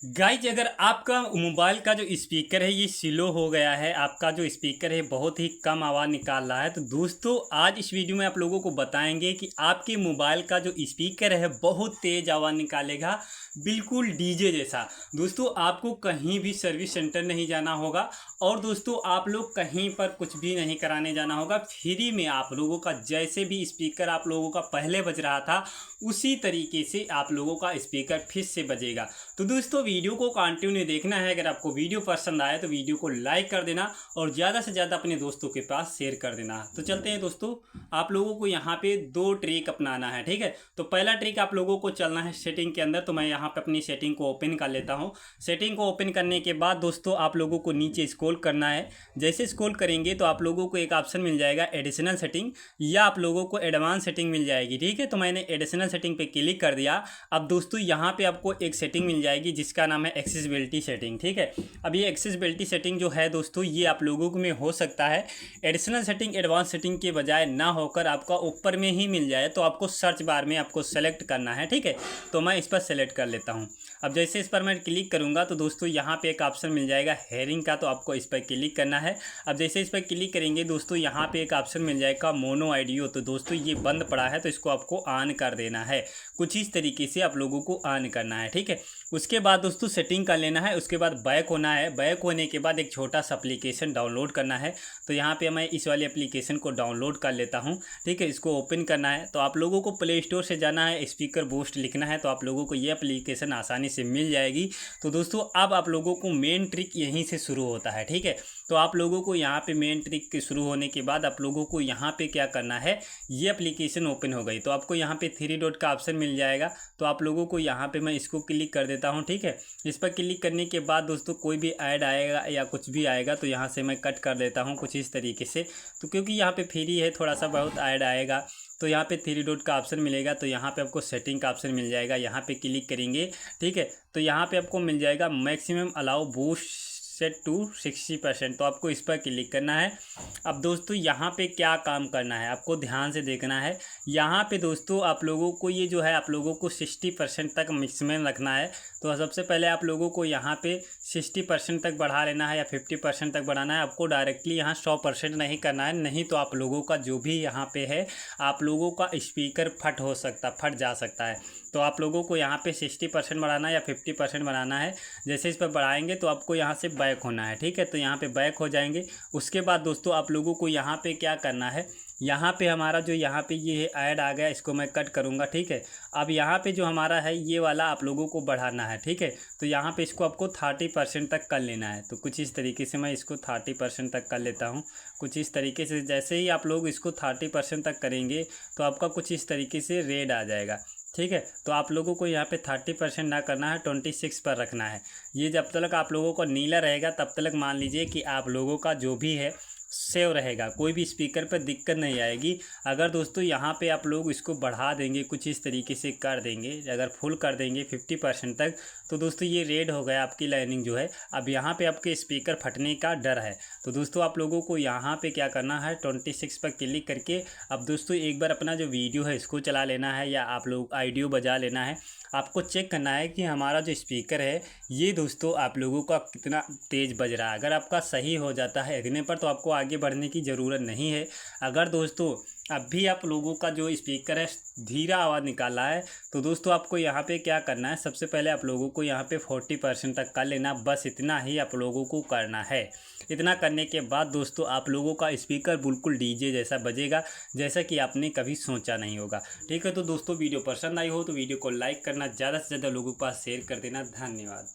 Guys अगर आपका mobile का जो स्पीकर है ये स्लो हो गया है, आपका जो स्पीकर है बहुत ही कम आवाज़ निकाल रहा है, तो दोस्तों आज इस वीडियो में आप लोगों को बताएंगे कि आपके मोबाइल का जो स्पीकर है बहुत तेज़ आवाज़ निकालेगा, बिल्कुल डीजे जैसा। दोस्तों आपको कहीं भी सर्विस सेंटर नहीं जाना होगा और दोस्तों आप लोग कहीं पर कुछ भी नहीं कराने जाना होगा। फ्री में आप लोगों का जैसे भी स्पीकर आप लोगों का पहले बज रहा था उसी तरीके से आप लोगों का स्पीकर फिर से बजेगा। तो दोस्तों वीडियो को कंटिन्यू देखना है। अगर आपको वीडियो पसंद आए तो वीडियो को लाइक कर देना और ज़्यादा से ज़्यादा अपने दोस्तों के पास शेयर कर देना। तो चलते हैं दोस्तों, आप लोगों को यहाँ पे दो ट्रिक अपनाना है, ठीक है। तो पहला ट्रिक आप लोगों को चलना है सेटिंग के अंदर। तो मैं यहाँ पे अपनी सेटिंग को ओपन कर लेता हूँ। सेटिंग को ओपन करने के बाद दोस्तों आप लोगों को नीचे स्क्रॉल करना है। जैसे स्क्रॉल करेंगे तो आप लोगों को एक ऑप्शन मिल जाएगा एडिशनल सेटिंग, या आप लोगों को एडवांस सेटिंग मिल जाएगी, ठीक है। तो मैंने एडिशनल सेटिंग पे क्लिक कर दिया। अब दोस्तों यहाँ पे आपको एक सेटिंग मिल जाएगी जिसका नाम है एक्सेसिबिलिटी सेटिंग, ठीक है। अब ये एक्सेसिबिलिटी सेटिंग जो है दोस्तों ये आप लोगों में हो सकता है एडिशनल सेटिंग एडवांस सेटिंग के बजाय ना होकर आपका ऊपर में ही मिल जाए, तो आपको सर्च बार में आपको सेलेक्ट करना है, ठीक है। तो मैं इस पर सेलेक्ट कर लेता हूँ। अब जैसे इस पर मैं क्लिक करूँगा तो दोस्तों यहाँ पे एक ऑप्शन मिल जाएगा हेयरिंग का, तो आपको इस पर क्लिक करना है। अब जैसे इस पर क्लिक करेंगे दोस्तों यहाँ पे एक ऑप्शन मिल जाएगा मोनो ऑडियो, तो दोस्तों ये बंद पड़ा है तो इसको आपको ऑन कर देना है। कुछ इस तरीके से आप लोगों को ऑन करना है, ठीक है। उसके बाद दोस्तों सेटिंग कर लेना है। उसके बाद बैक होना है। बैक होने के बाद एक छोटा सा एप्लीकेशन डाउनलोड करना है। तो यहाँ पे मैं इस वाले एप्लीकेशन को डाउनलोड कर लेता हूँ, ठीक है। इसको ओपन करना है तो आप लोगों को प्ले स्टोर से जाना है, स्पीकर बूस्ट लिखना है तो आप लोगों को ये एप्लीकेशन आसानी से मिल जाएगी। तो दोस्तों अब आप लोगों को मेन ट्रिक यहीं से शुरू होता है, ठीक है। तो आप लोगों को यहाँ पे मेन ट्रिक के शुरू होने के बाद आप लोगों को यहाँ पे क्या करना है, ये एप्लीकेशन ओपन हो गई तो आपको यहाँ पे 3 डॉट का ऑप्शन मिल जाएगा। तो आप लोगों को यहाँ पे मैं इसको क्लिक कर देता हूँ, ठीक है। इस पर क्लिक करने के बाद दोस्तों कोई भी ऐड आएगा या कुछ भी आएगा तो यहाँ से मैं कट कर देता हूँ कुछ इस तरीके से। तो क्योंकि यहाँ पे फ्री है थोड़ा सा बहुत ऐड आएगा तो यहाँ पे 3 डॉट का ऑप्शन मिलेगा। तो यहाँ पे आपको सेटिंग का ऑप्शन मिल जाएगा, यहाँ पे क्लिक करेंगे, ठीक है। तो यहाँ पे आपको मिल जाएगा maximum allow boost set to 60%, तो आपको इस पर क्लिक करना है। अब दोस्तों यहाँ पे क्या काम करना है आपको ध्यान से देखना है। यहाँ पे दोस्तों आप लोगों को ये जो है आप लोगों को 60% तक मैक्सिमम रखना है। तो सबसे पहले आप लोगों को यहाँ पे 60% तक बढ़ा लेना है या 50% तक बढ़ाना है। आपको डायरेक्टली यहाँ 100% नहीं करना है, नहीं तो आप लोगों का जो भी यहाँ पे है आप लोगों का स्पीकर फट जा सकता है। तो आप लोगों को यहाँ पे 60% बढ़ाना है या 50% बढ़ाना है। जैसे इस पर बढ़ाएंगे तो आपको यहाँ से बैक होना है, ठीक है। तो यहाँ पे बैक हो जाएंगे। उसके बाद दोस्तों आप लोगों को यहाँ पे क्या करना है, यहाँ पे हमारा जो यहाँ पे ये ऐड आ गया इसको मैं कट करूँगा, ठीक है। अब यहाँ पे जो हमारा है ये वाला आप लोगों को बढ़ाना है, ठीक है। तो यहाँ पे इसको आपको 30% तक कर लेना है। तो कुछ इस तरीके से मैं इसको 30% तक कर लेता हूँ। कुछ इस तरीके से जैसे ही आप लोग इसको 30% तक करेंगे तो आपका कुछ इस तरीके से रेड आ जाएगा, ठीक है। तो आप लोगों को यहाँ पे 30% ना करना है, 26 पर रखना है। ये जब तक आप लोगों को नीला रहेगा तब तक मान लीजिए कि आप लोगों का जो भी है सेव रहेगा, कोई भी स्पीकर पर दिक्कत नहीं आएगी। अगर दोस्तों यहाँ पे आप लोग इसको बढ़ा देंगे कुछ इस तरीके से कर देंगे, अगर फुल कर देंगे 50% तक, तो दोस्तों ये रेड हो गया आपकी लाइनिंग जो है। अब यहाँ पे आपके स्पीकर फटने का डर है। तो दोस्तों आप लोगों को यहाँ पे क्या करना है 26 पर क्लिक करके अब दोस्तों एक बार अपना जो वीडियो है इसको चला लेना है या आप लोग ऑडियो बजा लेना है। आपको चेक करना है कि हमारा जो स्पीकर है ये दोस्तों आप लोगों का कितना तेज़ बज रहा है। अगर आपका सही हो जाता है इतने पर तो आपको आगे बढ़ने की ज़रूरत नहीं है। अगर दोस्तों अब भी आप लोगों का जो स्पीकर है धीरा आवाज़ निकाल रहा है तो दोस्तों आपको यहाँ पे क्या करना है, सबसे पहले आप लोगों को यहाँ पे 40% तक कर लेना। बस इतना ही आप लोगों को करना है। इतना करने के बाद दोस्तों आप लोगों का स्पीकर बिल्कुल डीजे जैसा बजेगा, जैसा कि आपने कभी सोचा नहीं होगा, ठीक है। तो दोस्तों वीडियो पसंद आई हो तो वीडियो को लाइक करना, ज़्यादा से ज़्यादा लोगों के पास शेयर कर देना। धन्यवाद।